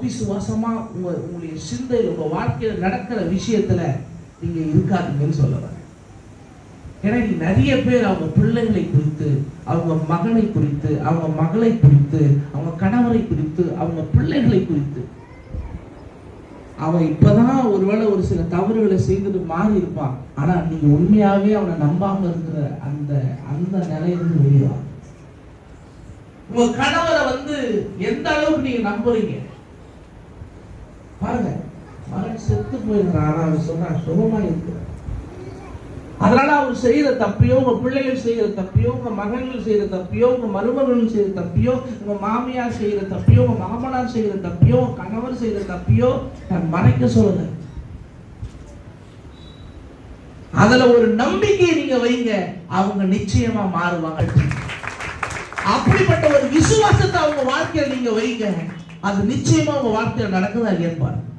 அவிசுவாசமா உங்களுடைய சிந்தையில் உங்க வாழ்க்கையில நடக்கிற விஷயத்துல நீங்க இருக்காதீங்கன்னு சொல்ல வரேன். ஏன்னா நிறைய பேர் அவங்க பிள்ளைகளை குறித்து, அவங்க மகனை குறித்து, அவங்க மகளை குறித்து, அவங்க கணவரை குறித்து, அவங்க பிள்ளைகளை குறித்து, அவன் இப்பதான் ஒருவேளை ஒரு சில தவறுகளை செய்துட்டு மாறி இருப்பான். ஆனா நீங்க உண்மையாவே அவனை நம்பாம இருக்கிற அந்த அந்த நிலையிலிருந்து வெளியே வா. உங்க கணவரை எந்த அளவுக்கு நீங்க நம்புறீங்க பாருங்க. மகன் செத்து போயிருக்கிறான், ஆனா அவன் சொன்னா சுகமா இருக்கு. அதனால அவர் செய்யற தப்பியோ, உங்க பிள்ளைகள் செய்யற தப்பியோ, உங்க மகன்கள் செய்யற தப்பியோ, உங்க மருமகள் செய்யற தப்பியோ, உங்க மாமியார் செய்யற தப்பியோ, உங்க மாமனார் செய்யற தப்பியோ, உங்க கணவர் செய்யற தப்பியோ நான் மறைக்க சொல்லுங்க. அதுல ஒரு நம்பிக்கையை நீங்க வைங்க, அவங்க நிச்சயமா மாறுவாங்க. அப்படிப்பட்ட ஒரு விசுவாசத்தை அவங்க வாழ்க்கையில நீங்க வைங்க, அது நிச்சயமா உங்க வாழ்க்கையில நடக்குதா இல்லையான்னு பாருங்க.